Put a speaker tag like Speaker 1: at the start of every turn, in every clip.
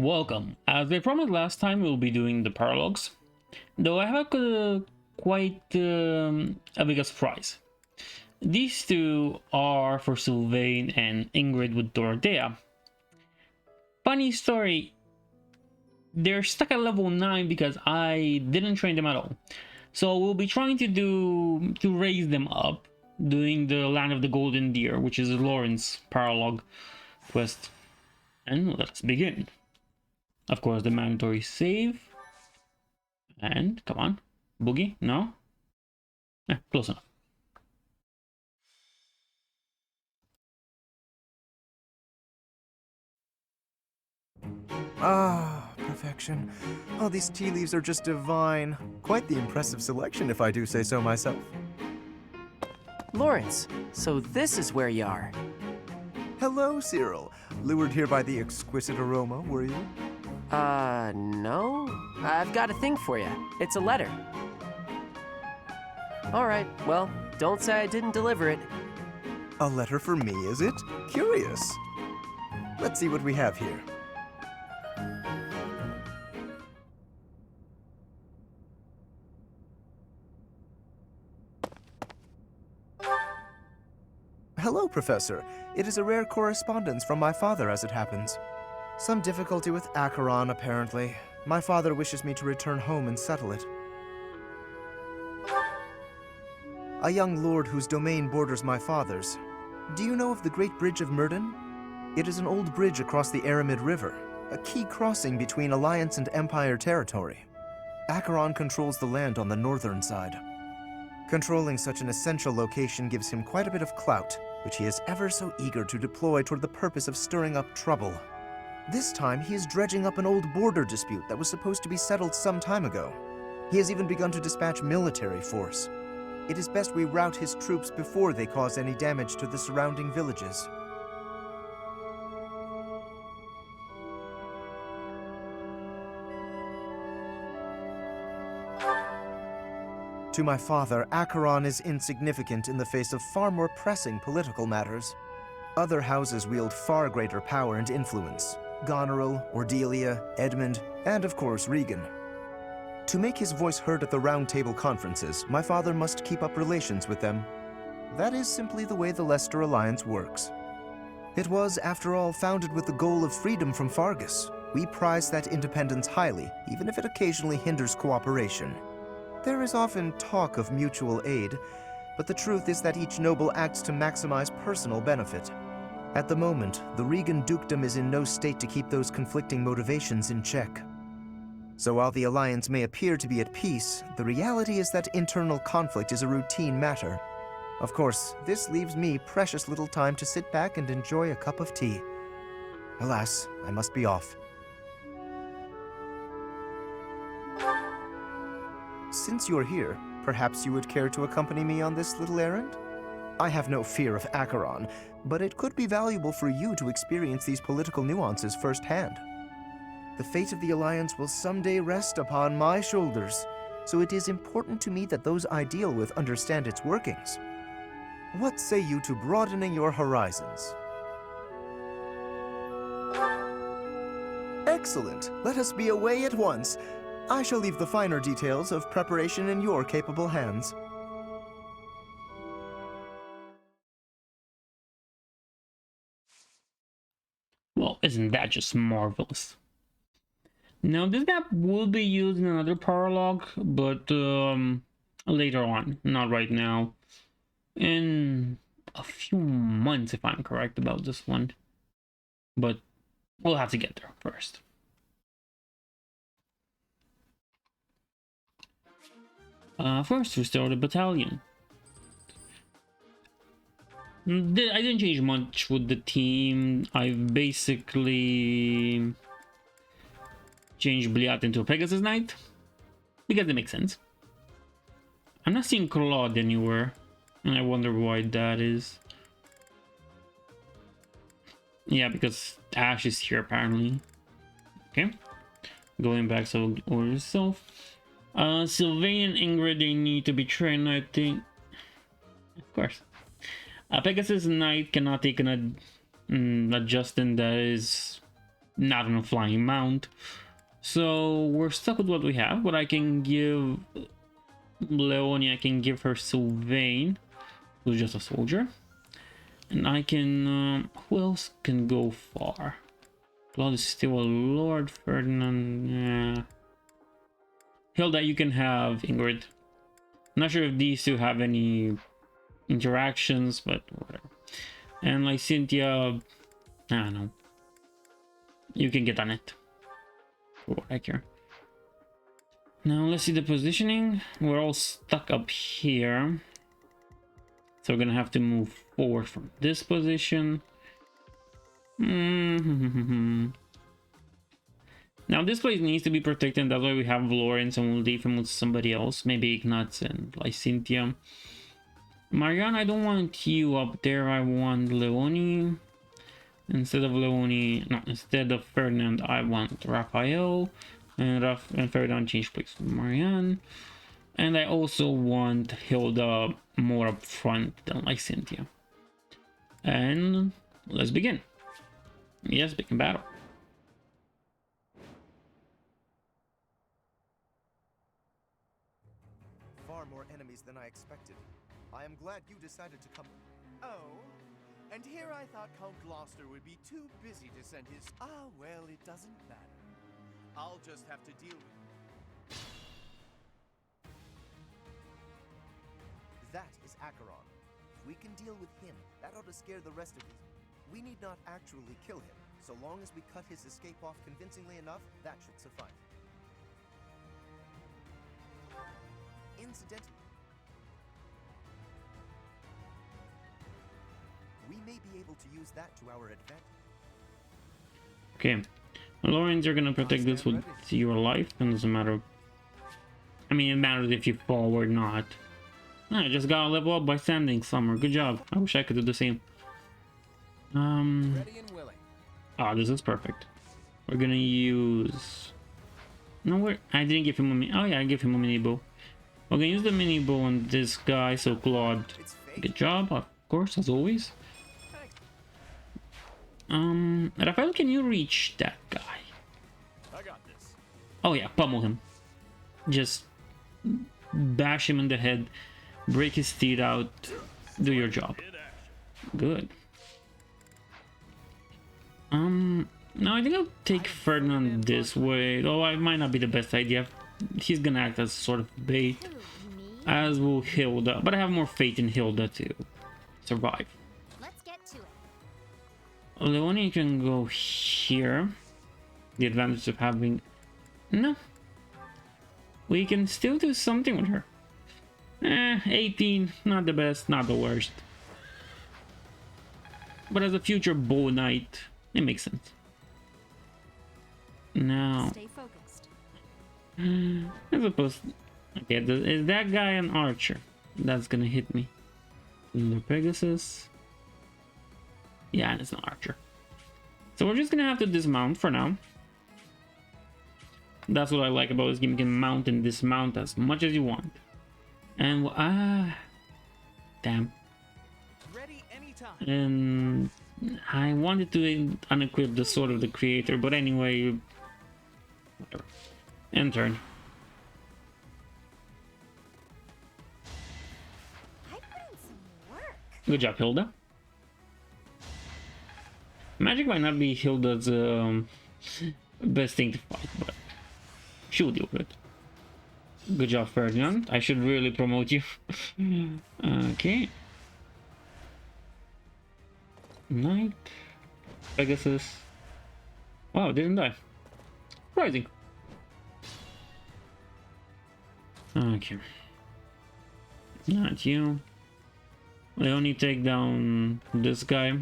Speaker 1: Welcome. As I promised last time, we'll be doing the paralogs. Though I have quite a big surprise. These two are for Sylvain and Ingrid with Dorothea. Funny story, they're stuck at level 9 because I didn't train them at all. So we'll be trying to raise them up, doing the Land of the Golden Deer, which is Lauren's paralog quest. And let's begin. Of course, the mandatory save. And come on, Boogie, no? Close enough.
Speaker 2: Ah, perfection. Oh, these tea leaves are just divine. Quite the impressive selection, if I do say so myself.
Speaker 3: Lawrence, so this is where you are.
Speaker 2: Hello, Cyril. Lured here by the exquisite aroma, were you?
Speaker 3: No. I've got a thing for you. It's a letter. All right, well, don't say I didn't deliver it.
Speaker 2: A letter for me, is it? Curious. Let's see what we have here. Hello, Professor. It is a rare correspondence from my father, as it happens. Some difficulty with Acheron, apparently. My father wishes me to return home and settle it. A young lord whose domain borders my father's. Do you know of the Great Bridge of Myrden? It is an old bridge across the Aramid River, a key crossing between Alliance and Empire territory. Acheron controls the land on the northern side. Controlling such an essential location gives him quite a bit of clout, which he is ever so eager to deploy toward the purpose of stirring up trouble. This time, he is dredging up an old border dispute that was supposed to be settled some time ago. He has even begun to dispatch military force. It is best we rout his troops before they cause any damage to the surrounding villages. To my father, Acheron is insignificant in the face of far more pressing political matters. Other houses wield far greater power and influence. Goneril, Ordelia, Edmund, and of course Regan. To make his voice heard at the Round Table conferences, my father must keep up relations with them. That is simply the way the Leicester Alliance works. It was, after all, founded with the goal of freedom from Fargus. We prize that independence highly, even if it occasionally hinders cooperation. There is often talk of mutual aid, but the truth is that each noble acts to maximize personal benefit. At the moment, the Regan dukedom is in no state to keep those conflicting motivations in check. So while the Alliance may appear to be at peace, the reality is that internal conflict is a routine matter. Of course, this leaves me precious little time to sit back and enjoy a cup of tea. Alas, I must be off. Since you're here, perhaps you would care to accompany me on this little errand? I have no fear of Acheron, but it could be valuable for you to experience these political nuances firsthand. The fate of the Alliance will someday rest upon my shoulders, so it is important to me that those I deal with understand its workings. What say you to broadening your horizons? Excellent! Let us be away at once. I shall leave the finer details of preparation in your capable hands.
Speaker 1: Well, isn't that just marvelous? Now, this map will be used in another paralog, but later on, not right now. In a few months, if I'm correct about this one. But we'll have to get there first. First, restore the battalion. I didn't change much with the team. I've basically changed Byleth into a Pegasus Knight because it makes sense. I'm not seeing Claude anywhere, and I wonder why that is. Yeah, because Ash is here apparently. Okay, going back, so order yourself. Sylvain and Ingrid, they need to be trained, I think. Of course. Pegasus Knight cannot take an adjustment that is not on a flying mount. So we're stuck with what we have, but I can give Leonie, I can give her Sylvain, who's just a soldier. And I can, who else can go far? Claude is still a Lord. Ferdinand, yeah. Hilda, you can have Ingrid. Not sure if these two have any interactions, but whatever. And like Cynthia, I don't know. You can get on it. For what I care. Now let's see the positioning. We're all stuck up here. So we're gonna have to move forward from this position. Now this place needs to be protected. That's why we have Lawrence, and we'll leave him with somebody else. Maybe Ignatz and Lycynthia. Marianne, I don't want you up there. I want Leonie. Instead of Leonie, no, instead of Ferdinand, I want Raphael. And Ferdinand change place with Marianne. And I also want Hilda more up front than Lycynthia. And let's begin. Yes, begin battle.
Speaker 2: Far more enemies than I expected. I am glad you decided to come.
Speaker 4: Oh, and here I thought Count Gloucester would be too busy to send his... Ah, well, it doesn't matter. I'll just have to deal with it.
Speaker 2: That is Acheron. If we can deal with him, that ought to scare the rest of his... We need not actually kill him. So long as we cut his escape off convincingly enough, that should suffice. Incidentally, we may be able to use that to our advantage.
Speaker 1: Okay. Lawrence, you're gonna protect this with your life. It doesn't matter. I mean, it matters if you fall or not. I just gotta level up by standing somewhere. Good job. I wish I could do the same.
Speaker 4: Ready and willing.
Speaker 1: Oh, this is perfect. We're gonna use... No, I didn't give him a mini... Oh yeah, I gave him a mini bow. We're gonna use the mini bow on this guy, so Claude. Good job, of course, as always. Raphael, can you reach that guy?
Speaker 4: I got this.
Speaker 1: Oh yeah, pummel him. Just bash him in the head, break his teeth out, do your job. Good. Now I think I'll take Ferdinand this way, though it might not be the best idea. He's gonna act as sort of bait, as will Hilda, but I have more faith in Hilda to survive.
Speaker 5: Let's get to it.
Speaker 1: Leonie can go here. The advantage of having... No. We can still do something with her. 18, not the best, not the worst. But as a future bow knight, it makes sense. Now...
Speaker 5: Stay focused.
Speaker 1: I suppose... Okay, is that guy an archer? That's gonna hit me. The Pegasus. Yeah, it's an archer. So we're just gonna have to dismount for now. That's what I like about this game. You can mount and dismount as much as you want. And damn.
Speaker 4: Ready anytime.
Speaker 1: And I wanted to unequip the sword of the creator, but anyway, whatever. End turn.
Speaker 5: I put in some work.
Speaker 1: Good job, Hilda. Magic might not be Hilda's best thing to fight, but she'll deal with it. Good job, Ferdinand. I should really promote you. Okay. Knight. Pegasus. Wow, didn't die. Surprising. Okay. Not you. They only take down this guy.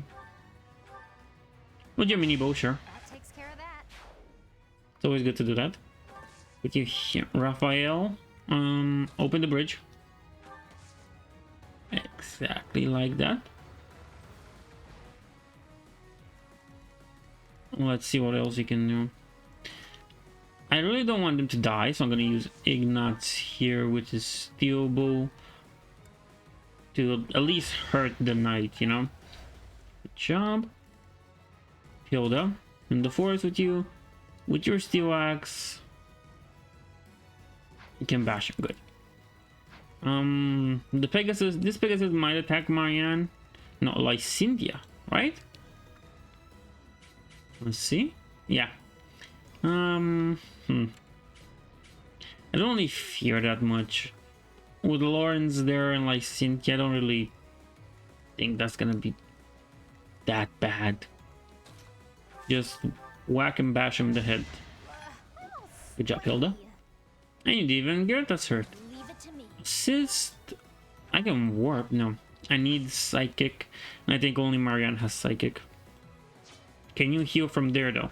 Speaker 1: With your mini bow, sure.
Speaker 5: That takes care of that.
Speaker 1: It's always good to do that. Put you here. Raphael, open the bridge. Exactly like that. Let's see what else you can do. I really don't want them to die, so I'm gonna use Ignatz here with his steel bow to at least hurt the knight, you know? Good job. Hilda. in the forest with you. With your steel axe, you can bash him. Good. The Pegasus. This Pegasus might attack Marianne. No, like Cynthia, right? Let's see. Yeah. I don't really fear that much. With Lawrence there and like Cynthia, I don't really think that's gonna be that bad. Just whack and bash him in the head. Good job, Hilda. And you didn't even get that's hurt.
Speaker 5: Leave it to me.
Speaker 1: Assist. I can warp. No, I need psychic, and I think only Marianne has psychic. Can you heal from there though?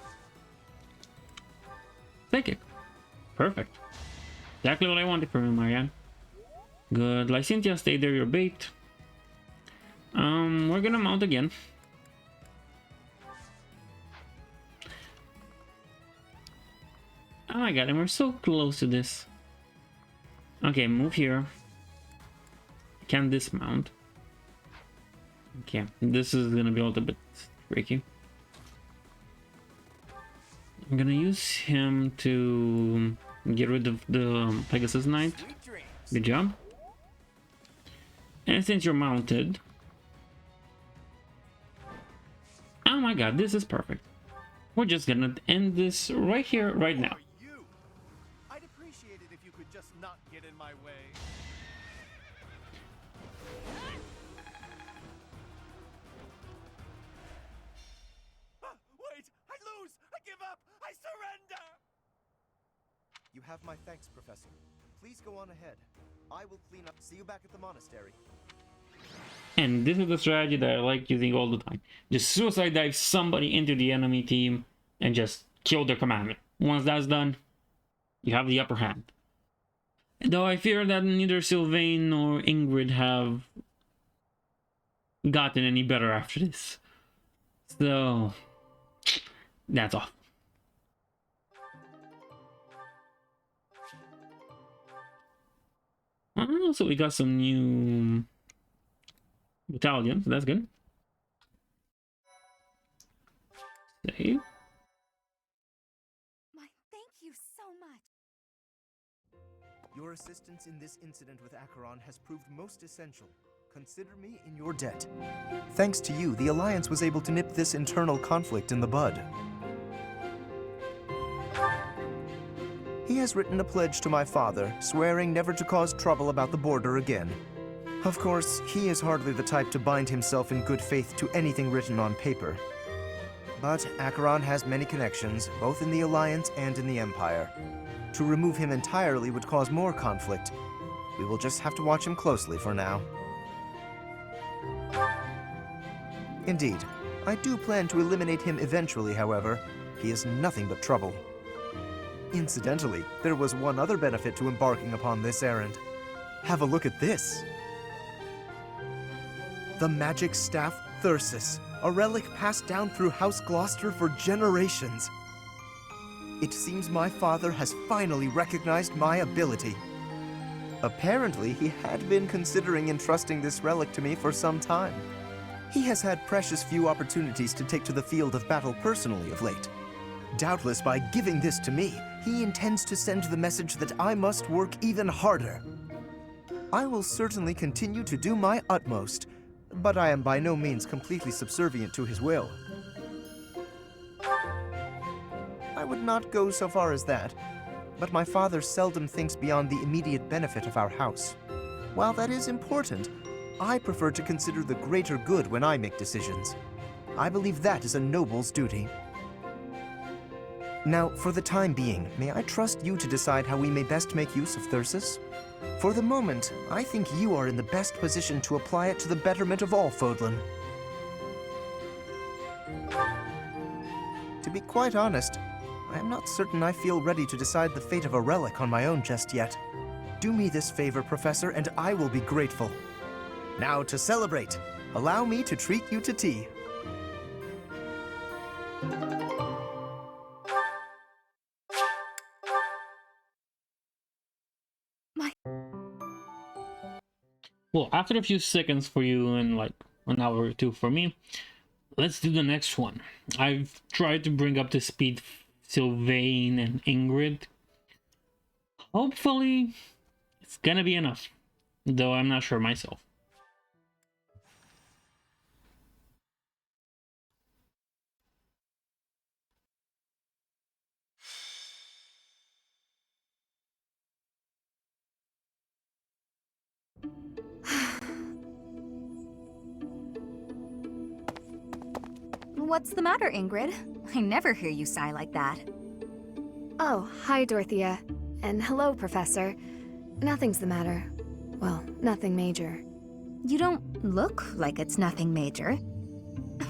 Speaker 1: Psychic. Perfect. Exactly what I wanted from you, Marianne. Good. Like Cynthia, stay there. Your bait. We're gonna mount again. Oh my god, and we're so close to this. Okay, move here. Can dismount. Okay, this is gonna be a little bit tricky. I'm gonna use him to get rid of the Pegasus Knight. Good job. And since you're mounted... Oh my god, this is perfect. We're just gonna end this right here, right now.
Speaker 4: I'd appreciate it if you could just not get in my way. Wait! I lose! I give up! I surrender!
Speaker 2: You have my thanks, Professor. Please go on ahead. I will clean up. See you back at the monastery.
Speaker 1: And this is the strategy that I like using all the time. Just suicide dive somebody into the enemy team and just kill their commander. Once that's done, you have the upper hand. Though I fear that neither Sylvain nor Ingrid have gotten any better after this. So, that's all. So we got some new battalions, so that's good. Save.
Speaker 5: Thank you so much.
Speaker 2: Your assistance in this incident with Acheron has proved most essential. Consider me in your debt. Thanks to you, the Alliance was able to nip this internal conflict in the bud. He has written a pledge to my father, swearing never to cause trouble about the border again. Of course, he is hardly the type to bind himself in good faith to anything written on paper. But Acheron has many connections, both in the Alliance and in the Empire. To remove him entirely would cause more conflict. We will just have to watch him closely for now. Indeed, I do plan to eliminate him eventually, however. He is nothing but trouble. Incidentally, there was one other benefit to embarking upon this errand. Have a look at this. The magic staff Thyrsus, a relic passed down through House Gloucester for generations. It seems my father has finally recognized my ability. Apparently, he had been considering entrusting this relic to me for some time. He has had precious few opportunities to take to the field of battle personally of late. Doubtless, by giving this to me, he intends to send the message that I must work even harder. I will certainly continue to do my utmost, but I am by no means completely subservient to his will. I would not go so far as that, but my father seldom thinks beyond the immediate benefit of our house. While that is important, I prefer to consider the greater good when I make decisions. I believe that is a noble's duty. Now, for the time being, may I trust you to decide how we may best make use of Thyrsus? For the moment, I think you are in the best position to apply it to the betterment of all Fódlan. To be quite honest, I am not certain I feel ready to decide the fate of a relic on my own just yet. Do me this favor, Professor, and I will be grateful. Now, to celebrate, allow me to treat you to tea.
Speaker 1: Well, after a few seconds for you and like an hour or two for me, let's do the next one. I've tried to bring up to speed Sylvain and Ingrid. Hopefully, it's gonna be enough, though I'm not sure myself.
Speaker 5: What's the matter, Ingrid? I never hear you sigh like that.
Speaker 6: Oh, hi, Dorothea. And hello, Professor. Nothing's the matter. Well, nothing major.
Speaker 5: You don't look like it's nothing major.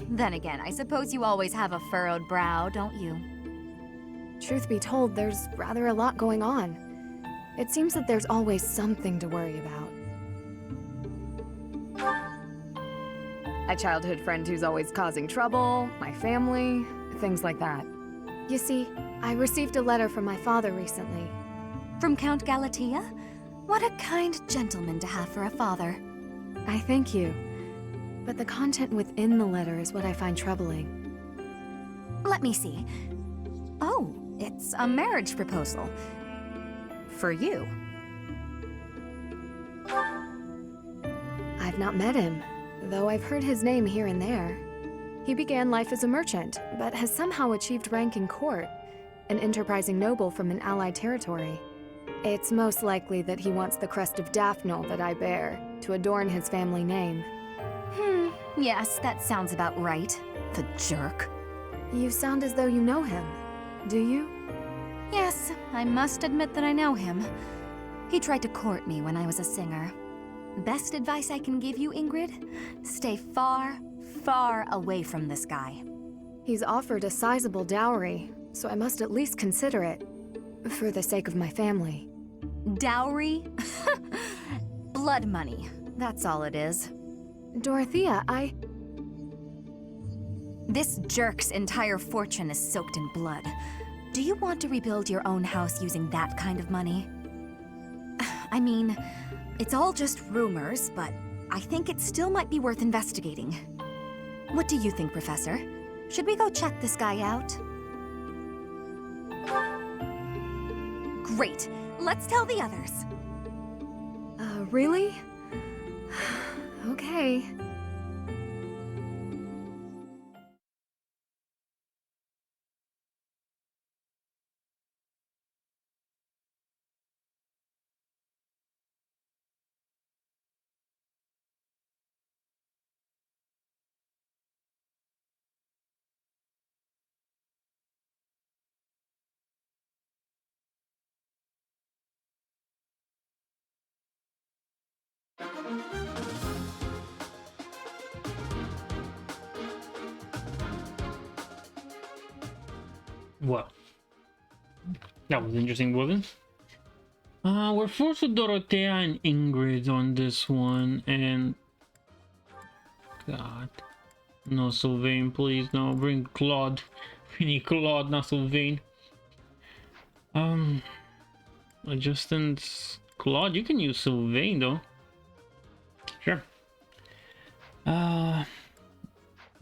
Speaker 5: Then again, I suppose you always have a furrowed brow, don't you?
Speaker 6: Truth be told, there's rather a lot going on. It seems that there's always something to worry about. A childhood friend who's always causing trouble, my family, things like that. You see, I received a letter from my father recently.
Speaker 5: From Count Galatea? What a kind gentleman to have for a father.
Speaker 6: I thank you. But the content within the letter is what I find troubling.
Speaker 5: Let me see. Oh, it's a marriage proposal. For you.
Speaker 6: I've not met him, though I've heard his name here and there. He began life as a merchant, but has somehow achieved rank in court, an enterprising noble from an allied territory. It's most likely that he wants the crest of Daphne that I bear, to adorn his family name.
Speaker 5: Yes, that sounds about right. The jerk.
Speaker 6: You sound as though you know him. Do you?
Speaker 5: Yes, I must admit that I know him. He tried to court me when I was a singer. Best advice I can give you, Ingrid? Stay far, far away from this guy.
Speaker 6: He's offered a sizable dowry, so I must at least consider it. For the sake of my family.
Speaker 5: Dowry? Blood money. That's all it is.
Speaker 6: Dorothea,
Speaker 5: This jerk's entire fortune is soaked in blood. Do you want to rebuild your own house using that kind of money? I mean, it's all just rumors, but I think it still might be worth investigating. What do you think, Professor? Should we go check this guy out? Great. Let's tell the others.
Speaker 6: Really? Okay.
Speaker 1: Well, that was interesting, wasn't it? We're forced with Dorothea and Ingrid on this one, and God, no Sylvain, please, no, bring Claude. We need Claude, not Sylvain. Adjustants, Claude, you can use Sylvain though. Sure.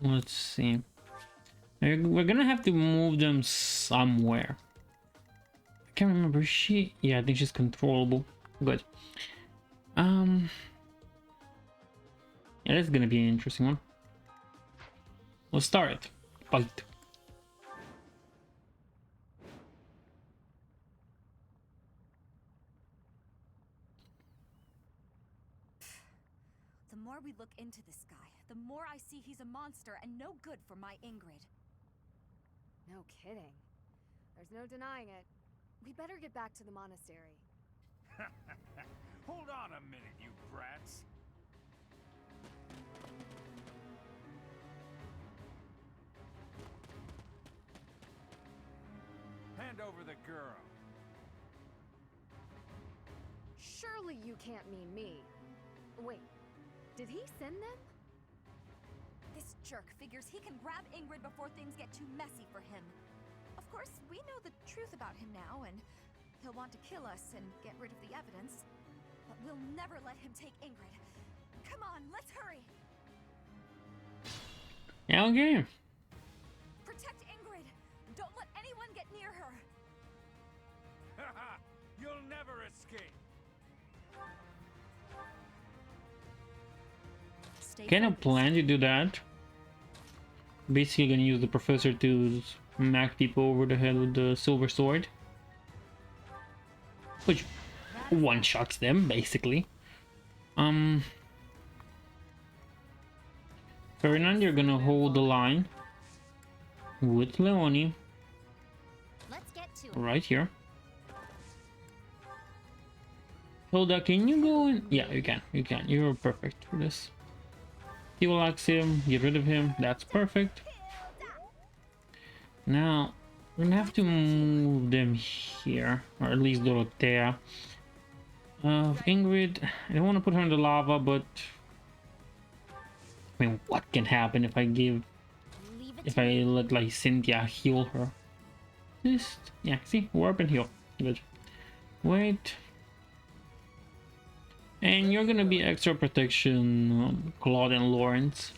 Speaker 1: Let's see. We're gonna have to move them somewhere. I can't remember. Yeah, I think she's controllable. Good. Yeah, this is gonna be an interesting one. Let's start it. Fight.
Speaker 5: The more we look into this guy, the more I see he's a monster and no good for my Ingrid.
Speaker 6: No kidding. There's no denying it. We better get back to the monastery.
Speaker 4: Hold on a minute, you brats. Hand over the girl.
Speaker 6: Surely you can't mean me. Wait, did he send them?
Speaker 5: This jerk figures he can grab Ingrid before things get too messy for him. Of course, we know the truth about him now, and he'll want to kill us and get rid of the evidence. But we'll never let him take Ingrid. Come on, let's hurry!
Speaker 1: Okay.
Speaker 5: Protect Ingrid! Don't let anyone get near her!
Speaker 4: You'll never escape.
Speaker 5: Stay
Speaker 1: Kind of
Speaker 5: focused.
Speaker 1: plan to do that. Basically gonna use the professor to smack people over the head with the silver sword. Which one-shots them, basically. Ferdinand, you're gonna hold the line with Leonie
Speaker 5: Let's get to it.
Speaker 1: right here. Hilda, can you go in? Yeah, you can. You can. You're perfect for this. Healax him, get rid of him. That's perfect. Now, we're gonna have to move them here, or at least Dorothea. Ingrid, I don't want to put her in the lava, but I mean, what can happen if I let like Cynthia heal her? Just yeah, see, warp and heal. Good. Wait. And you're gonna be extra protection, Claude and Lawrence.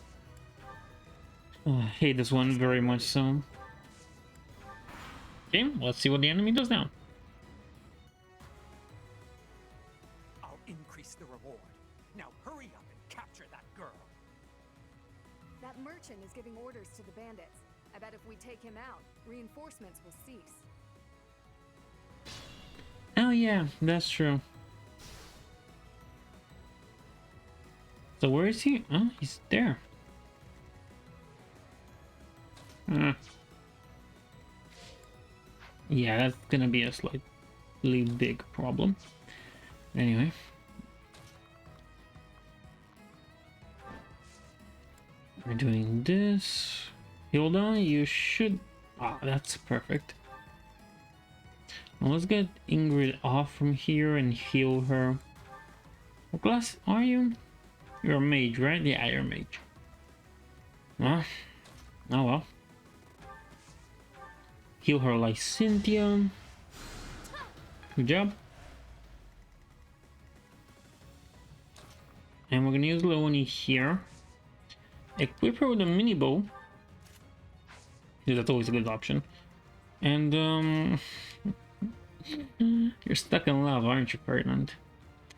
Speaker 1: I hate this one very much so. Okay, let's see what the enemy does now.
Speaker 7: I'll increase the reward. Now hurry up and capture that girl.
Speaker 6: That merchant is giving orders to the bandits. I bet if we take him out, reinforcements will cease.
Speaker 1: Oh yeah, that's true. So where is he? Oh, he's there. Yeah, that's gonna be a slightly big problem. Anyway. We're doing this. Hilda, you should... Ah, that's perfect. Now let's get Ingrid off from here and heal her. What class are you? You're a mage, right? Yeah, you're a mage. Ah, oh well. Heal her like Cynthia. Good job. And we're gonna use Leonie here. Equip her with a mini bow. Yeah, that's always a good option. And you're stuck in lava, aren't you, Ferdinand?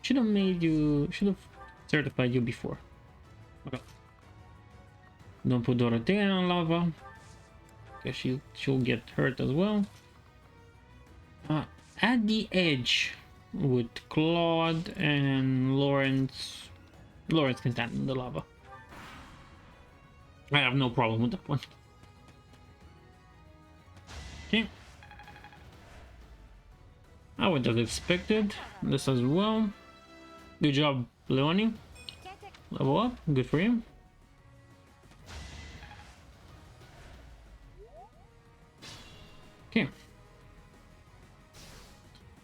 Speaker 1: Should have certified you before. Okay. Don't put Dorothea in lava, because she'll get hurt as well. At the edge with Claude and Lawrence. Lawrence can stand in the lava. I have no problem with that one. Okay. I would have expected this as well. Good job, Leonie. Level up, good for you. Okay.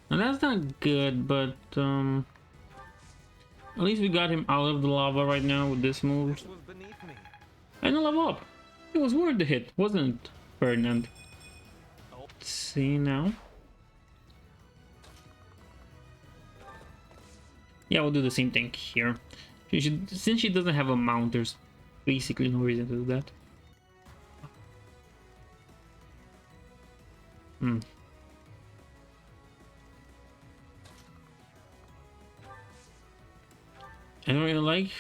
Speaker 1: Now that's not good, but at least we got him out of the lava right now with this move.
Speaker 4: This was beneath me.
Speaker 1: And a level up. It was worth the hit, wasn't it, Ferdinand? Let's see now. Yeah, we'll do the same thing here. Since she doesn't have a mount, there's basically no reason to do that. I don't really like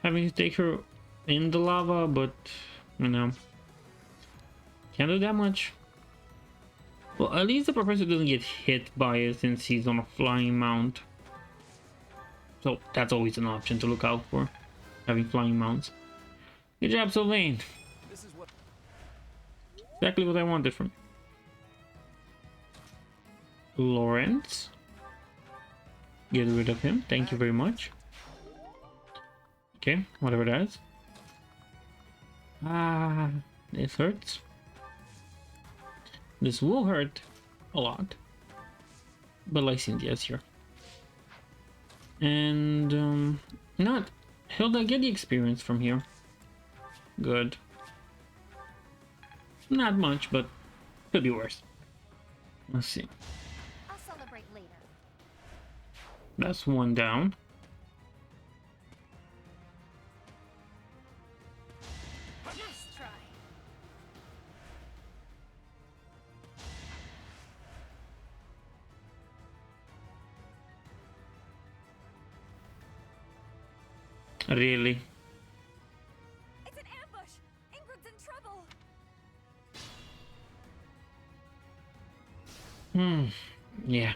Speaker 1: having to take her in the lava, but you know, can't do that much. Well, at least the professor doesn't get hit by it since he's on a flying mount. So that's always an option to look out for, having flying mounts. Good job, Sylvain.
Speaker 4: This is what
Speaker 1: Exactly what I wanted from you. Lawrence. Get rid of him. Thank you very much. Okay, whatever that is. Ah, this hurts. This will hurt a lot. But like Cynthia's here. And not Hilda, get the experience from here. Good. Not much, but could be worse. Let's see.
Speaker 5: I'll celebrate later.
Speaker 1: That's one down.
Speaker 5: Nice try.
Speaker 1: Really?
Speaker 5: It's an ambush! Ingrid's in trouble!
Speaker 1: Yeah.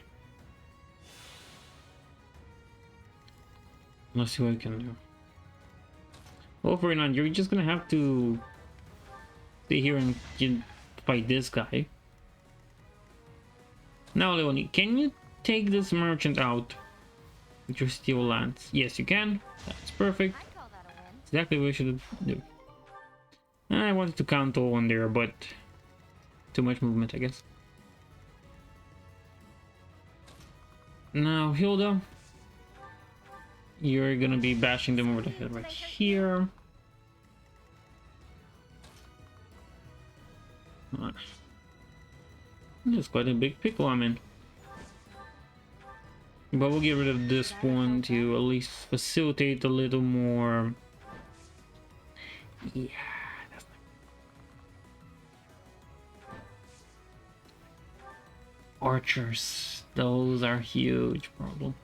Speaker 1: Let's see what we can do. Well, Ferdinand, you're just gonna have to stay here and fight this guy. Now, Leonie, can you take this merchant out with your steel lance? Yes, you can. That's perfect.
Speaker 5: I call that a win.
Speaker 1: Exactly what we should do. I wanted to counter one there, but too much movement, I guess. Now, Hilda, you're gonna be bashing them over the head right here. There's quite a big pickle I'm in. But we'll get rid of this one to at least facilitate a little more. Yeah, that's not... Archers, those are huge problem.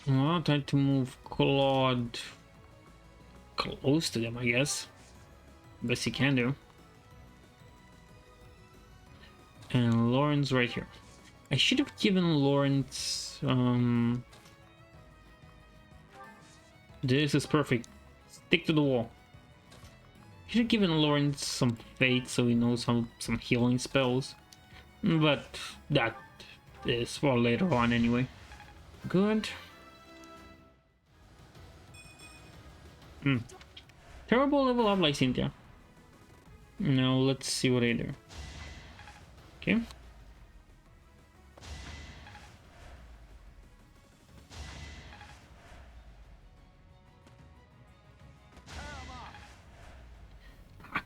Speaker 1: Well, I'll try to move Claude close to them, I guess. Best he can do. And Lawrence right here. I should have given Lawrence this is perfect. Stick to the wall. Should have given Lawrence some fate so he knows some healing spells. But that is for later on anyway. Good. Terrible level up like Cynthia. Now let's see what I do. Okay.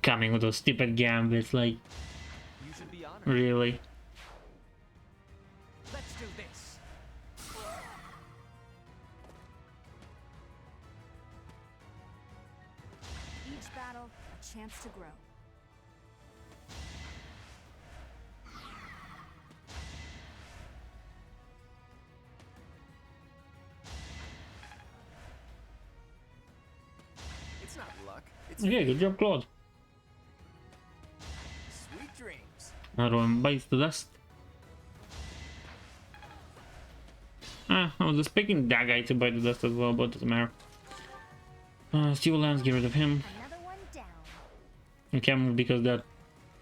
Speaker 1: Coming with those stupid gambits, like,
Speaker 4: You should be honored.
Speaker 1: really?
Speaker 7: Let's do this.
Speaker 5: Each battle, a chance to grow.
Speaker 4: It's not luck. It's
Speaker 1: Okay, good job, Claude.
Speaker 4: sweet dreams.
Speaker 1: Another one bites the dust. I was expecting that guy to bite the dust as well, but it doesn't matter. Steel Lance, get rid of him.
Speaker 5: Another one down.
Speaker 1: And Cameron, because that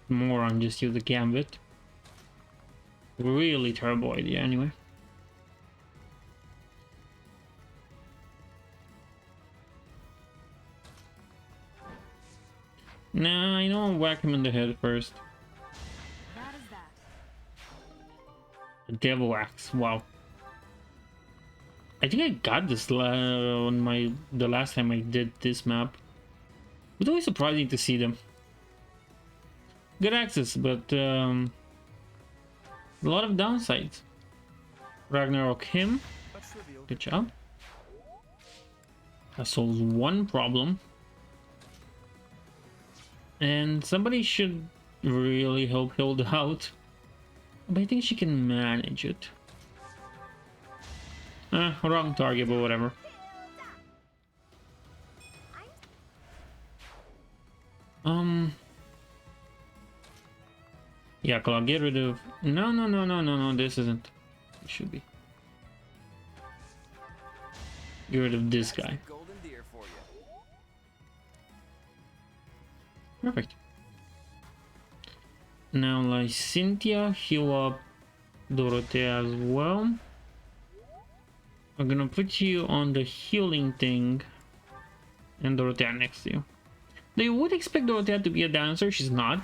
Speaker 1: moron just used the gambit. Really terrible idea, anyway. Nah, I know I'll whack him in the head first.
Speaker 5: That is that.
Speaker 1: The Devil Axe, wow. I think I got this on the last time I did this map. It's always surprising to see them. Good access, but a lot of downsides. Ragnarok him.
Speaker 4: A trivial.
Speaker 1: Good job. That solves one problem. And somebody should really help Hilda out. But I think she can manage it. Wrong target, but whatever. Yeah, Claude, get rid of... No, this isn't. It should be. Get rid of this guy.
Speaker 4: Golden deer for you.
Speaker 1: Perfect. Now, like Cynthia, heal up Dorothea as well. I'm gonna put you on the healing thing and Dorothea next to you. They would expect Dorothea to be a dancer, she's not.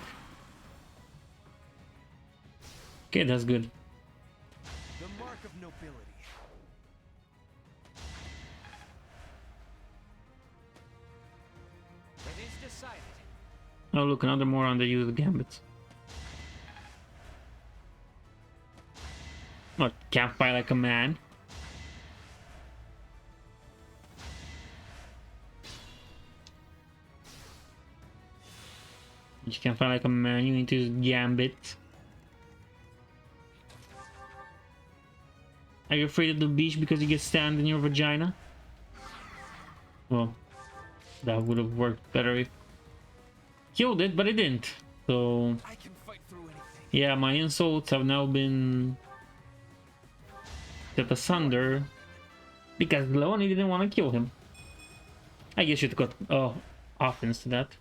Speaker 1: Okay, that's good.
Speaker 4: The mark of nobility.
Speaker 7: It is decided.
Speaker 1: Oh look, another moron that uses gambits. What, can't fight like a man? You can't fight like a man, you need to use gambit. Are you afraid of the beach because you get sand in your vagina? Well, that would have worked better if killed it, but it didn't. So
Speaker 4: I can fight through anything.
Speaker 1: yeah, my insults have now been set asunder because Leone didn't want to kill him. I guess you got offense to that.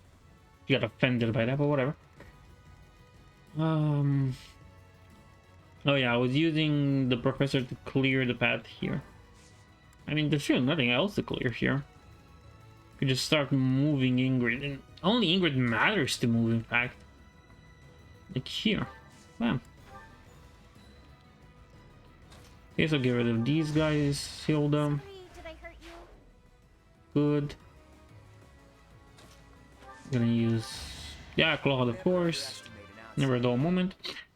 Speaker 1: You got offended by that, but whatever. Oh yeah, I was using the professor to clear the path here. I mean, there's really nothing else to clear here. You just start moving Ingrid, and only Ingrid matters to move, in fact. Like here. Bam. Okay, so get rid of these guys, heal them.
Speaker 5: Did I hurt you?
Speaker 1: Good. Gonna use Claude, of course. Never a dull moment.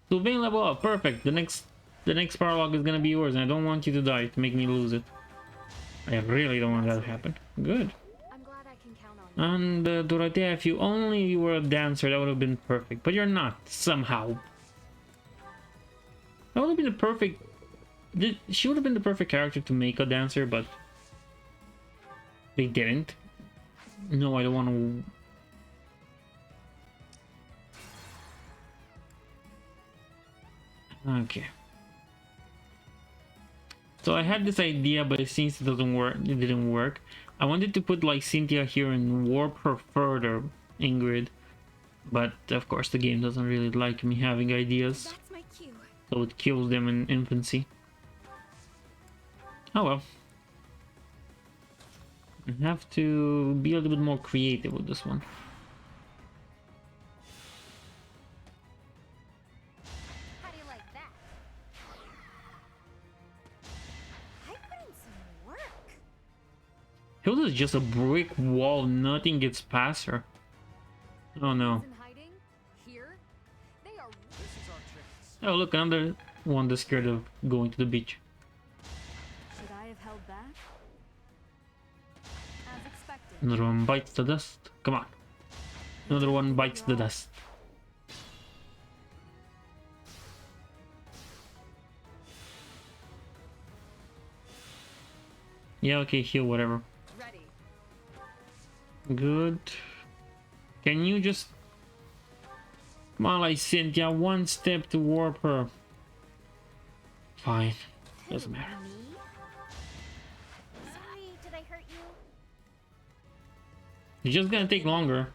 Speaker 1: Sylvain level up, perfect. The next paralog is gonna be yours, and I don't want you to die to make me lose it. I really don't want that to happen. Good.
Speaker 6: I'm glad I can count on you.
Speaker 1: And Dorothea, if you only were a dancer, that would have been perfect. But you're not, somehow. That would have been the perfect... She would have been the perfect character to make a dancer, but... they didn't. No, I don't want to... Okay. So I had this idea, but it seems it doesn't work. It didn't work. I wanted to put like Cynthia here and warp her further, Ingrid. But of course the game doesn't really like me having ideas.
Speaker 5: That's my cue.
Speaker 1: So it kills them in infancy. Oh well. I have to be a little bit more creative with this one.
Speaker 5: How do you like that? I put in some work.
Speaker 1: Hilda's just a brick wall, nothing gets past her. Oh no.
Speaker 6: In hiding? Here? They are...
Speaker 4: This is our chance.
Speaker 1: Oh look, another one that's scared of going to the beach.
Speaker 6: Should I have held back? As expected.
Speaker 1: Another one bites the dust. Come on. Another one bites the dust. Yeah, okay, heal, whatever.
Speaker 6: Ready.
Speaker 1: Good. Can you just... Come on, like Cynthia, one step to warp her. Fine. Doesn't matter.
Speaker 5: Me? Sorry, did I hurt you?
Speaker 1: It's just gonna take longer.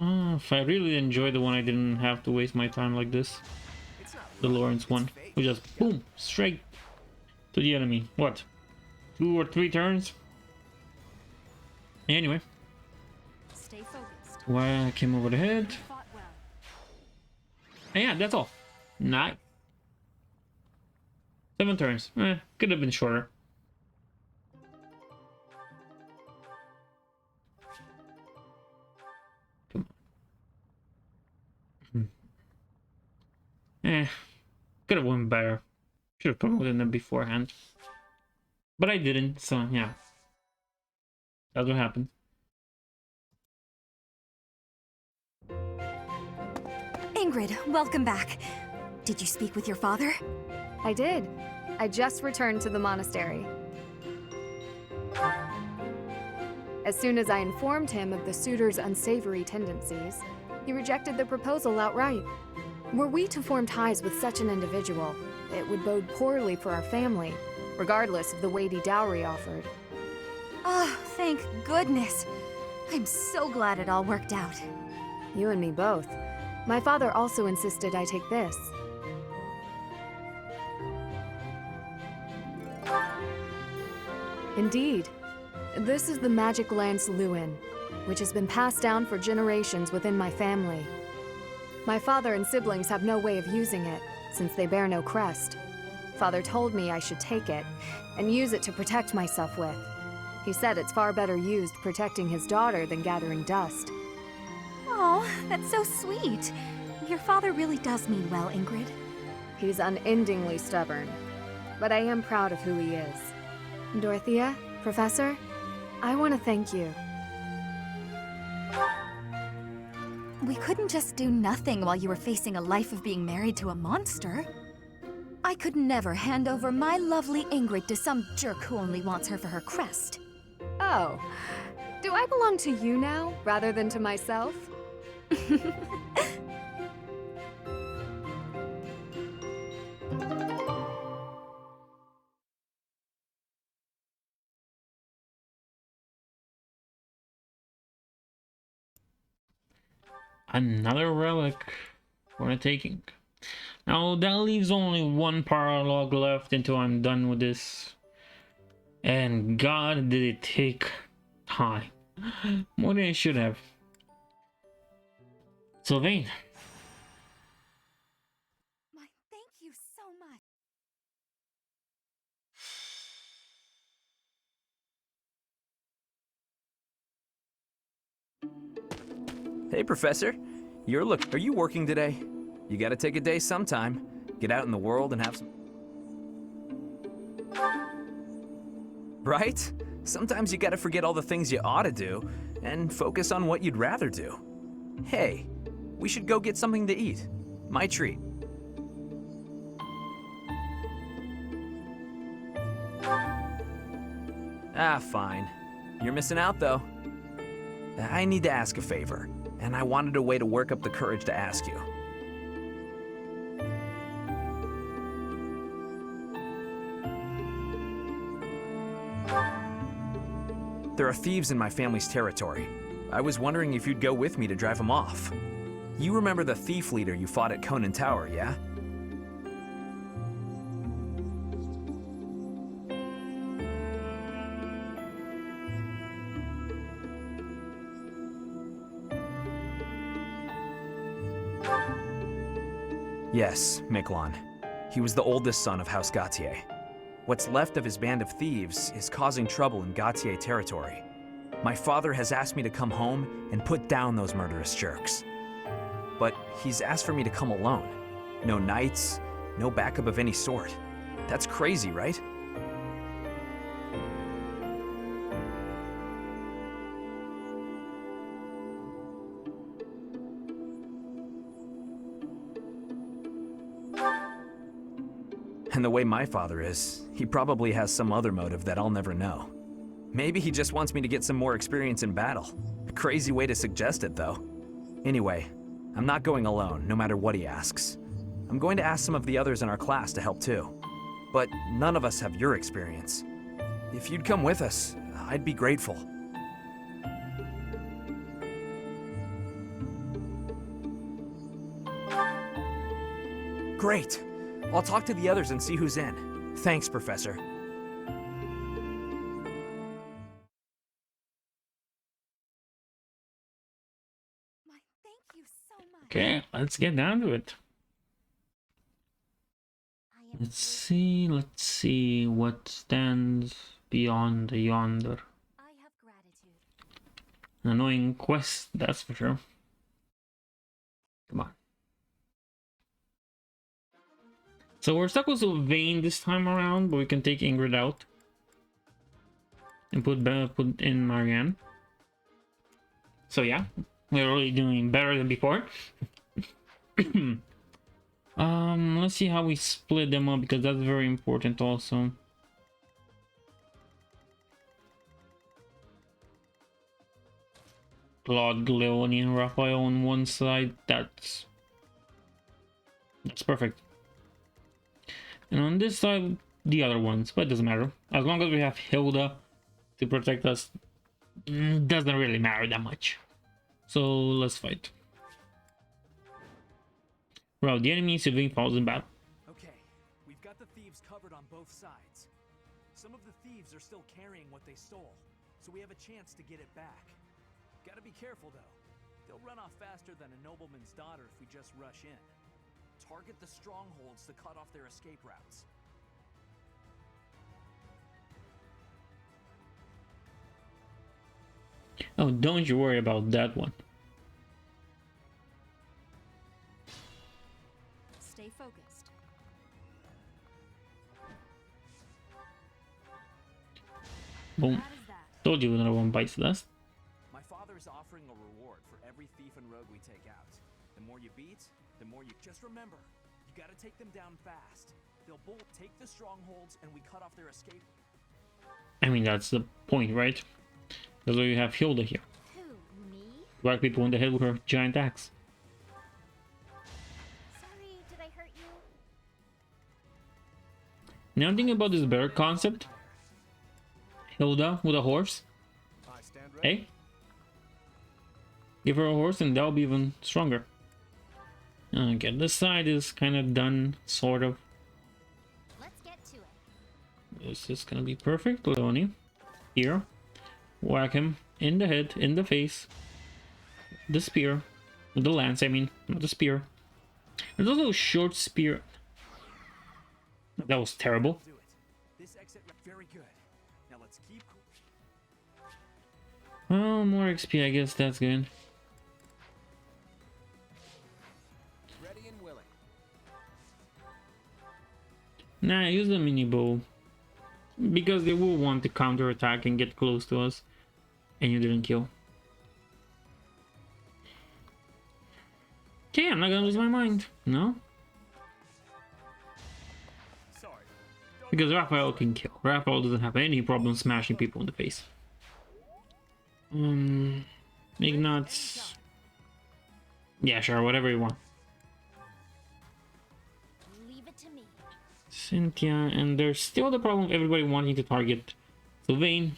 Speaker 1: If I really enjoyed the one, I didn't have to waste my time like this.
Speaker 4: It's not
Speaker 1: The
Speaker 4: real,
Speaker 1: Lawrence
Speaker 4: it's
Speaker 1: one.
Speaker 4: fake.
Speaker 1: We just boom, straight to the enemy. What? 2 or 3 turns? Anyway,
Speaker 6: Stay focused.
Speaker 1: why I came over the head.
Speaker 6: You fought well.
Speaker 1: And yeah, that's all. Nice. 7 turns. Could have been shorter. Come on. Could have went better. Should have promoted them beforehand. But I didn't, so yeah. That's what happened.
Speaker 5: Ingrid, welcome back. Did you speak with your father?
Speaker 6: I did. I just returned to the monastery. As soon as I informed him of the suitor's unsavory tendencies, he rejected the proposal outright. Were we to form ties with such an individual, it would bode poorly for our family, regardless of the weighty dowry offered.
Speaker 5: Oh, thank goodness. I'm so glad it all worked out.
Speaker 6: You and me both. My father also insisted I take this. Indeed. This is the magic lance Lewin, which has been passed down for generations within my family. My father and siblings have no way of using it, since they bear no crest. Father told me I should take it, and use it to protect myself with. He said it's far better used protecting his daughter than gathering dust.
Speaker 5: Oh, that's so sweet. Your father really does mean well, Ingrid.
Speaker 6: He's unendingly stubborn, but I am proud of who he is. Dorothea, Professor, I want to thank you.
Speaker 5: We couldn't just do nothing while you were facing a life of being married to a monster. I could never hand over my lovely Ingrid to some jerk who only wants her for her crest.
Speaker 6: Oh, do I belong to you now, rather than to myself?
Speaker 1: Another relic for the taking. Now that leaves only one paralog left until I'm done with this. And God, did it take time. More than it should have. Sylvain.
Speaker 5: My thank you so much.
Speaker 8: Hey, Professor. Are you working today? You gotta take a day sometime. Get out in the world and have some... Right? Sometimes you gotta forget all the things you ought to do and focus on what you'd rather do. Hey, we should go get something to eat. My treat. Ah, fine. You're missing out, though. I need to ask a favor, and I wanted a way to work up the courage to ask you. There are thieves in my family's territory. I was wondering if you'd go with me to drive them off. You remember the thief leader you fought at Conan Tower, yeah? Yes, Miquelon. He was the oldest son of House Gautier. What's left of his band of thieves is causing trouble in Gautier territory. My father has asked me to come home and put down those murderous jerks. But he's asked for me to come alone. No knights, no backup of any sort. That's crazy, right? And the way my father is, he probably has some other motive that I'll never know. Maybe he just wants me to get some more experience in battle. A crazy way to suggest it, though. Anyway, I'm not going alone, no matter what he asks. I'm going to ask some of the others in our class to help too. But none of us have your experience. If you'd come with us, I'd be grateful. Great! I'll talk to the others and see who's in. Thanks, Professor.
Speaker 5: My thank you so much.
Speaker 1: Okay, let's get down to it. Let's see what stands beyond yonder.
Speaker 5: I have gratitude.
Speaker 1: An annoying quest, that's for sure. Come on. So we're stuck with Sylvain this time around, but we can take Ingrid out and put in Marianne. So yeah, we're really doing better than before. Let's see how we split them up, because that's very important also. Claude, Leonie, and Raphael on one side. That's perfect. And on this side, the other ones, but it doesn't matter. As long as we have Hilda to protect us, doesn't really matter that much. So let's fight. Bro, the enemy Sylvain falls in battle.
Speaker 8: Okay, we've got the thieves covered on both sides. Some of the thieves are still carrying what they stole, so we have a chance to get it back. Gotta be careful though. They'll run off faster than a nobleman's daughter if we just rush in. Target the strongholds to cut off their escape routes.
Speaker 1: Oh, don't you worry about that one.
Speaker 5: Stay focused.
Speaker 1: Boom.
Speaker 5: That is that.
Speaker 1: Told you another one bites the dust.
Speaker 8: My father is offering a reward for every thief and rogue we take out. The more you beat, the more you... Just remember, you gotta take them down fast.
Speaker 7: They'll both take the strongholds and we cut off their escape.
Speaker 1: I mean, that's the point, right? That's why you have Hilda here.
Speaker 5: Who, me?
Speaker 1: Whack people in the head with her giant axe.
Speaker 5: Sorry, did I hurt you?
Speaker 1: Now I'm thinking about this better concept. Hilda with a horse.
Speaker 4: I stand ready.
Speaker 1: Hey? Give her a horse and that'll be even stronger. Okay, this side is kind of done, sort of.
Speaker 5: Let's get to it.
Speaker 1: This is gonna be perfect, Leonie. Here. Whack him in the head, in the face. The spear. The lance, I mean, not the spear. There's also a short spear. That was terrible.
Speaker 7: Do it. This exit very good. Now let's keep.
Speaker 1: Well, more XP, I guess that's good.
Speaker 4: Ready and willing.
Speaker 1: Nah, use the mini bow. Because they will want to counterattack and get close to us. And you didn't kill. Okay, I'm not gonna lose my mind. No?
Speaker 7: Sorry.
Speaker 1: Because Raphael can kill. Raphael doesn't have any problem smashing people in the face. Ignatz. Yeah, sure, whatever you want.
Speaker 5: Leave it to me.
Speaker 1: Cynthia, and there's still the problem of everybody wanting to target Sylvain,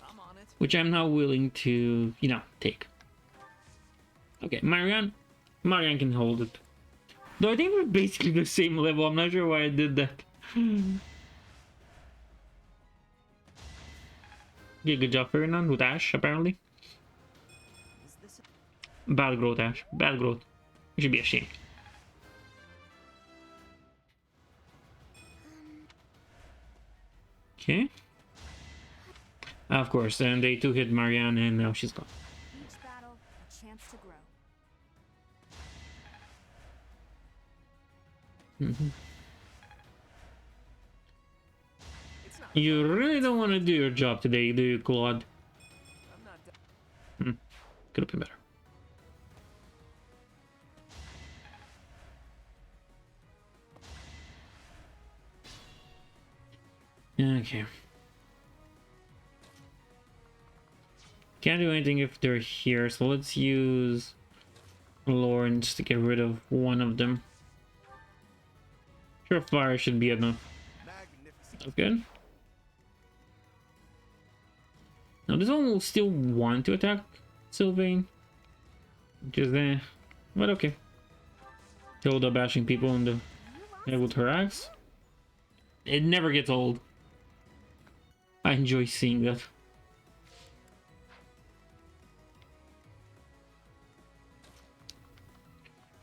Speaker 7: I'm on it.
Speaker 1: which I'm now willing to, you know, take. Okay, Marianne. Marianne can hold it. Though I think we're basically the same level. I'm not sure why I did that. Yeah, good job, Ferdinand, with Ash, apparently.
Speaker 7: Is this
Speaker 1: Bad growth, Ash. Bad growth. You should be ashamed. Okay. Of course, and they two hit Marianne, and now she's gone.
Speaker 5: Each battle, a chance to grow.
Speaker 7: It's not.
Speaker 1: You really don't want to do your job today, do you, Claude?
Speaker 7: I'm not done.
Speaker 1: Could have been better. Okay. Can't do anything if they're here, so let's use Lawrence to get rid of one of them. Sure, fire should be enough.
Speaker 4: Magnificent.
Speaker 1: That's good. Now this one will still want to attack Sylvain. Which is there. But okay. Hilda bashing people in the head with her axe. It never gets old. I enjoy seeing that.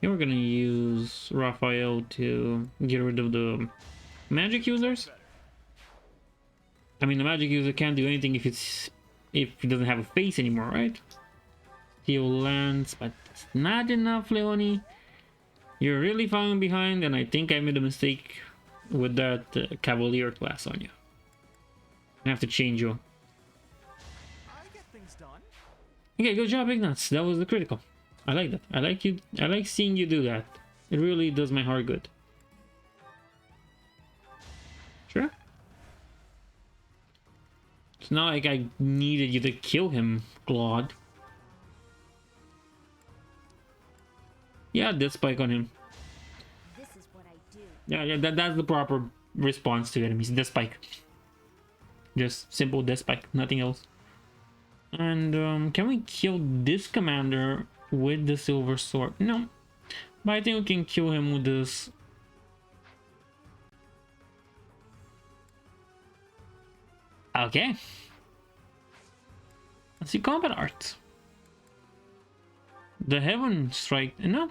Speaker 1: Here we're gonna use Raphael to get rid of the magic users. I mean, the magic user can't do anything if he doesn't have a face anymore, right? Heal lands, but it's not enough, Leonie. You're really falling behind, and I think I made a mistake with that Cavalier class on you. I have to change you.
Speaker 7: I get things done.
Speaker 1: Okay, good job, Ignatz. That was the critical. I like that. I like you. I like seeing you do that. It really does my heart good. Sure. It's not like I needed you to kill him, Claude. Yeah, death spike on him.
Speaker 5: This is what I do.
Speaker 1: Yeah, that's the proper response to enemies. Death spike. Just simple death spike, nothing else. And can we kill this commander with the silver sword? No, but I think we can kill him with this. Okay. Let's see combat art. The heaven strike. No.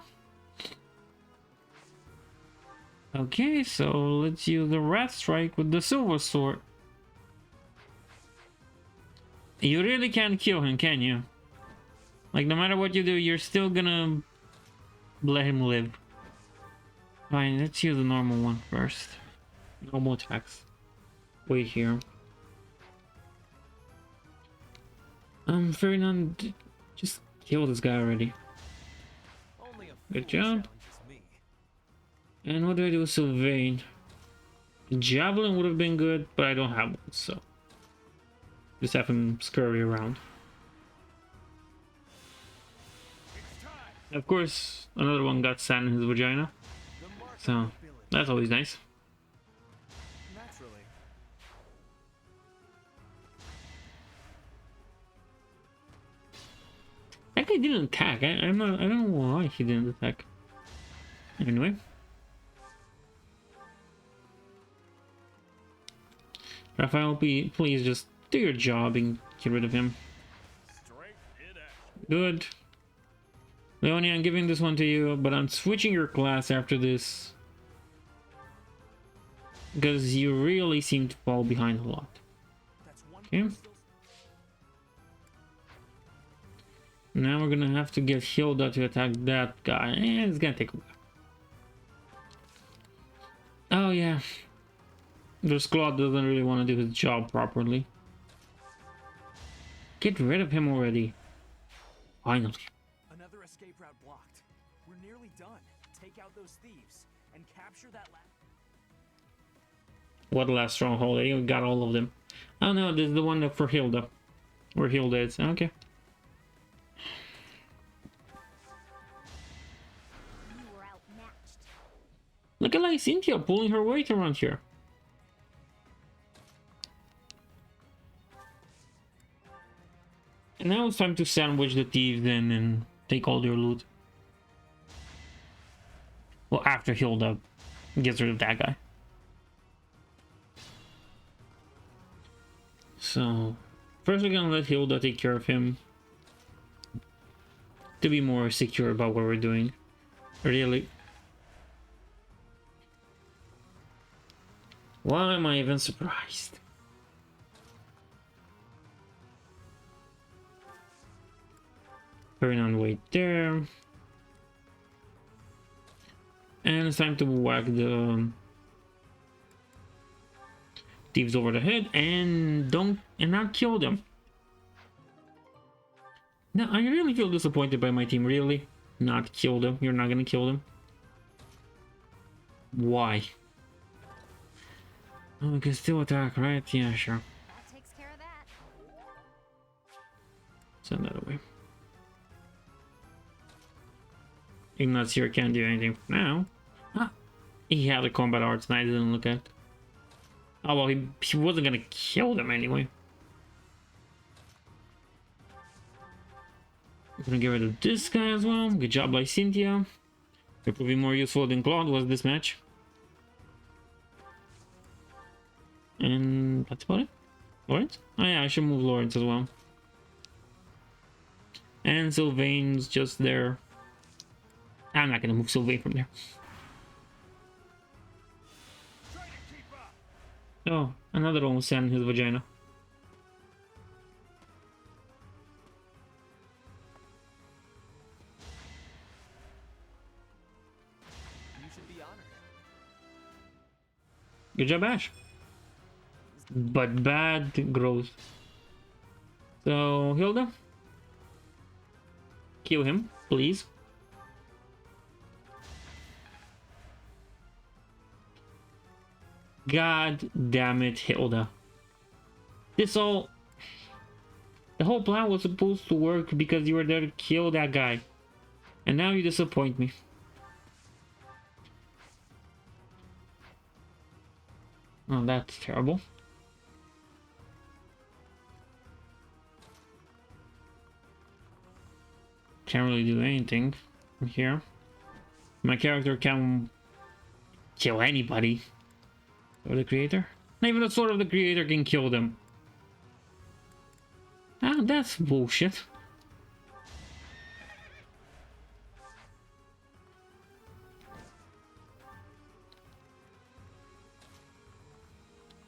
Speaker 1: Okay, so let's use the rat strike with the silver sword. You really can't kill him, can you? Like, no matter what you do, you're still gonna let him live. Fine, let's use the normal one first. Normal attacks. Wait here. Ferdinand, just kill this guy already.
Speaker 7: Only a
Speaker 1: Good
Speaker 7: fool
Speaker 1: job.
Speaker 7: challenges me.
Speaker 1: And what do I do with Sylvain? Javelin would have been good, but I don't have one, so just have him scurry around. Of course, another one got sand in his vagina, so that's always nice.
Speaker 2: Naturally.
Speaker 1: That guy didn't attack. I don't know why he didn't attack. Anyway. Raphael, please just do your job and get rid of him. Good. Leonie, I'm giving this one to you, but I'm switching your class after this. Because you really seem to fall behind a lot. Okay. Now we're gonna have to get Hilda to attack that guy. And it's gonna take a while. Oh yeah. The squad doesn't really want to do his job properly. Get rid of him already. Finally.
Speaker 7: Another escape route blocked. We're nearly done. Take out those thieves and capture that last.
Speaker 1: What last stronghold? You got all of them. Oh no, this is the one for Hilda. Where Hilda is. Okay. Look at Cynthia pulling her weight around here. And now it's time to sandwich the thieves in and take all their loot. Well, after Hilda gets rid of that guy. So, first we're gonna let Hilda take care of him. To be more secure about what we're doing. Really. Why am I even surprised? Carrying on weight there. And it's time to whack the thieves over the head and not kill them. Now I really feel disappointed by my team. Really? Not kill them? You're not gonna kill them? Why? Oh, we can still attack, right? Yeah, sure.
Speaker 5: That takes care of that.
Speaker 1: Send that away. Ignatz here can't do anything for now. Ah, he had a combat arts and I didn't look at. Oh well, he wasn't gonna kill them anyway. I'm gonna get rid of this guy as well. Good job by Cynthia. You're proving more useful than Claude was this match. And that's about it. Lawrence? Oh yeah, I should move Lawrence as well. And Sylvain's just there. I'm not gonna move Sylvain from there. Oh, another one was sand in his vagina.
Speaker 3: You should be honored.
Speaker 1: Good job, Ash. But bad growth. So, Hilda? Kill him, please. God damn it, Hilda. The whole plan was supposed to work because you were there to kill that guy. And now you disappoint me. Oh, that's terrible. Can't really do anything here. My character can kill anybody. Or the creator? Not even the sword of the creator can kill them. Ah, that's bullshit.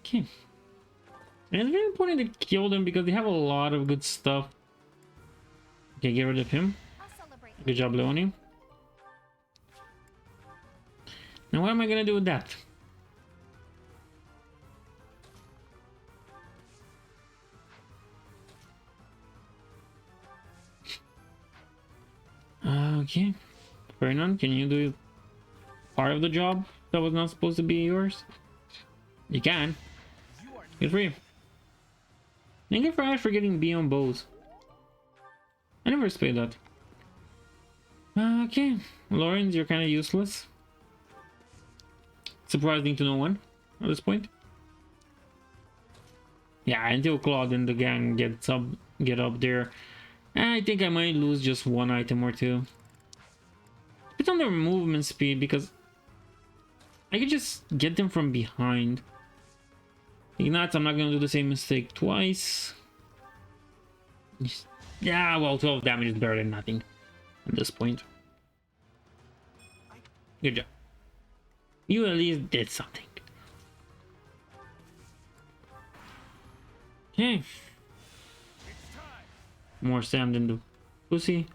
Speaker 1: Okay. And it's very important to kill them because they have a lot of good stuff. Okay, get rid of him. Good job, Leonie. Now what am I gonna do with that? Okay. Ferdinand, can you do part of the job that was not supposed to be yours, you can. Good for you. Thank you for getting B on bows. I never explained that. Okay, Lawrence, you're kind of useless. Surprising to no one at this point. Yeah, until Claude and the gang get up there, I think I might lose just one item or two. It's on their movement speed because I could just get them from behind. Ignatz, I'm not gonna do the same mistake twice. Yeah, well, 12 damage is better than nothing at this point. Good job. You at least did something. Okay. More sand in the pussy.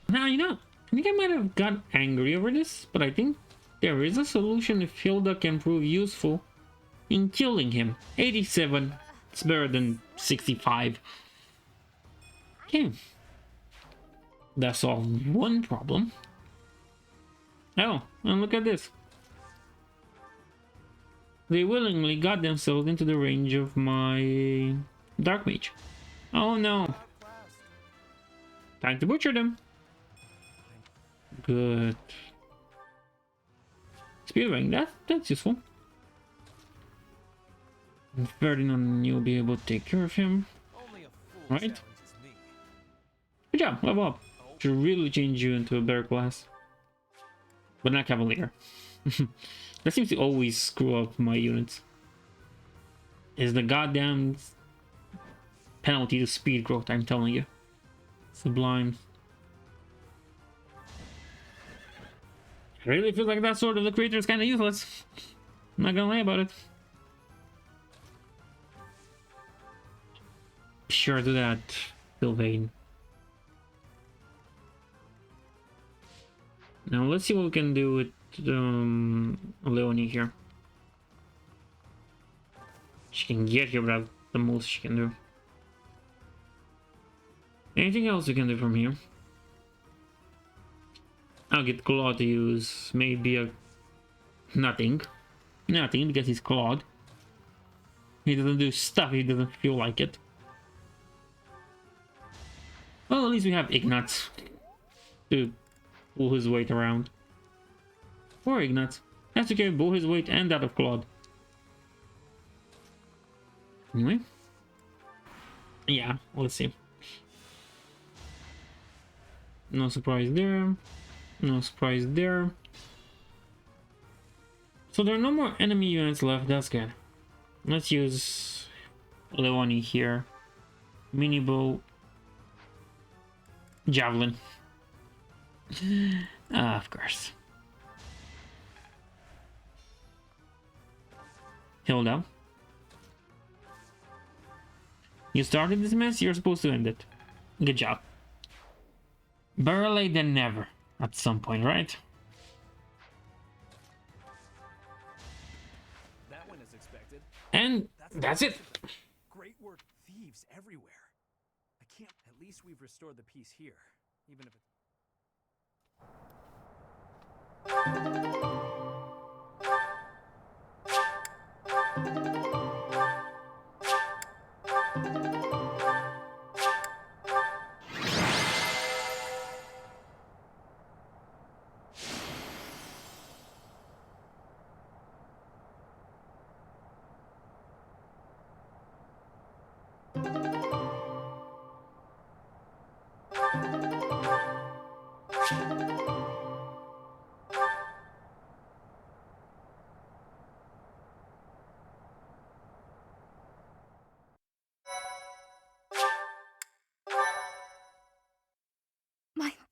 Speaker 1: Now, you know, I think I might have got angry over this, but I think there is a solution if Hilda can prove useful in killing him. 87. It's better than 65. Okay. That solved one problem. Oh, and look at this. They willingly got themselves into the range of my Dark Mage. Oh no. Time to butcher them. Good. Speedrunning, that's useful. And Ferdinand, you'll be able to take care of him. Right? Good job, level up. Should really change you into a better class. But not Cavalier. That seems to always screw up my units. Is the goddamn penalty to speed growth, I'm telling you. Sublime. I really feel like that sword of the creator is kind of useless. I'm not gonna lie about it. Sure, do that, Sylvain. Now let's see what we can do with Leonie here. She can get here, but that's the most she can do. Anything else we can do from here? I'll get Claude to use maybe a nothing because he's Claude. He doesn't do stuff, he doesn't feel like it. Well, at least we have Ignatz to pull his weight around. Poor Ignatz has to carry both his weight and that of Claude. Anyway, yeah, let's see. No surprise there. No surprise there. So there are no more enemy units left. That's good. Let's use Leonie here. Mini bow. Javelin. Of course. Hilda. You started this mess, you're supposed to end it. Good job. Better late than never. At some point, right?
Speaker 7: That one is expected.
Speaker 1: And that's it.
Speaker 7: Great work, thieves everywhere. I can't. At least we've restored the peace here, even if it.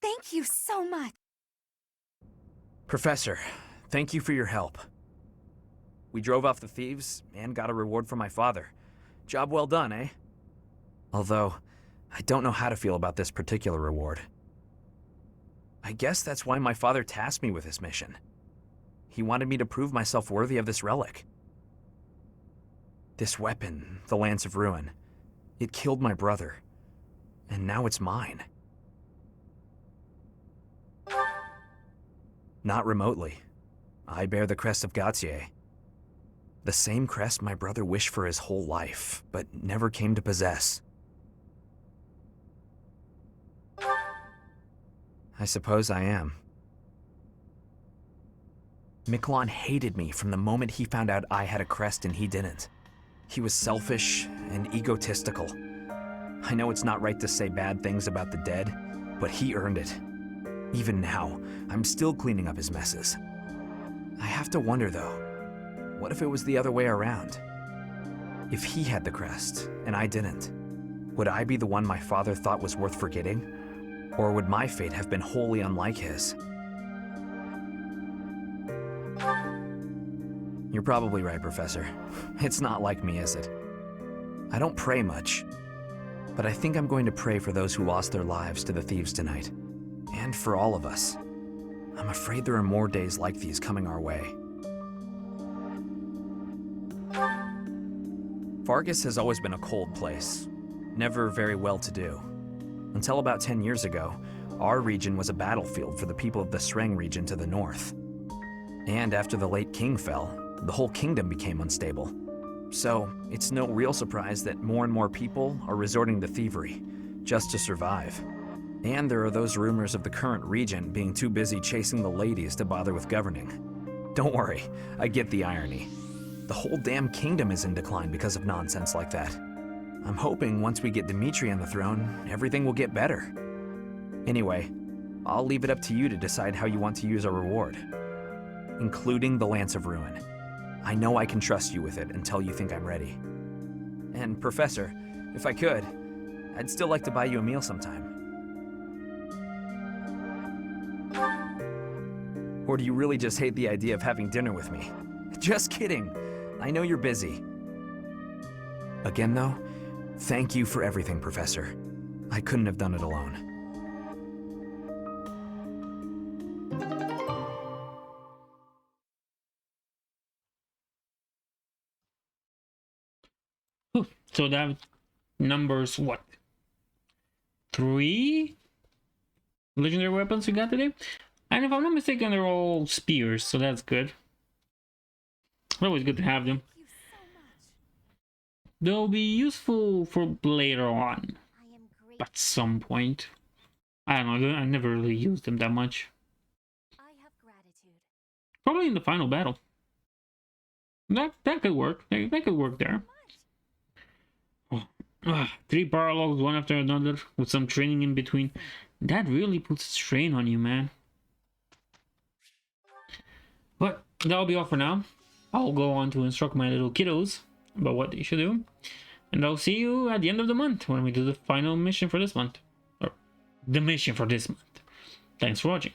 Speaker 5: Thank you so much.
Speaker 8: Professor, thank you for your help. We drove off the thieves and got a reward from my father. Job well done, eh? Although, I don't know how to feel about this particular reward. I guess that's why my father tasked me with this mission. He wanted me to prove myself worthy of this relic. This weapon, the Lance of Ruin, it killed my brother. and now it's mine. Not remotely. I bear the crest of Gautier. The same crest my brother wished for his whole life, but never came to possess. I suppose I am. Miquelon hated me from the moment he found out I had a crest and he didn't. He was selfish and egotistical. I know it's not right to say bad things about the dead, but he earned it. Even now, I'm still cleaning up his messes. I have to wonder though, what if it was the other way around? If he had the crest and I didn't, would I be the one my father thought was worth forgetting? Or would my fate have been wholly unlike his? You're probably right, Professor. It's not like me, is it? I don't pray much, but I think I'm going to pray for those who lost their lives to the thieves tonight. And for all of us. I'm afraid there are more days like these coming our way. Vargas has always been a cold place, never very well-to-do. Until about 10 years ago, our region was a battlefield for the people of the Sreng region to the north. And after the late king fell, the whole kingdom became unstable. So, it's no real surprise that more and more people are resorting to thievery, just to survive. And there are those rumors of the current regent being too busy chasing the ladies to bother with governing. Don't worry, I get the irony. The whole damn kingdom is in decline because of nonsense like that. I'm hoping once we get Dimitri on the throne, everything will get better. Anyway, I'll leave it up to you to decide how you want to use our reward, including the Lance of Ruin. I know I can trust you with it until you think I'm ready. And Professor, if I could, I'd still like to buy you a meal sometime. Or do you really just hate the idea of having dinner with me? Just kidding. I know you're busy. Again though, thank you for everything, Professor. I couldn't have done it alone.
Speaker 1: So that numbers what? 3 legendary weapons we got today? And if I'm not mistaken, they're all spears, so that's good. Always good to have them. They'll be useful for later on. At some point. I don't know, I never really used them that much. Probably in the final battle. That could work. That could work there. 3 paralogs, one after another, with some training in between. That really puts a strain on you, man. But that'll be all for now. I'll go on to instruct my little kiddos about what they should do. And I'll see you at the end of the month when we do the final mission for this month. Or the mission for this month. Thanks for watching.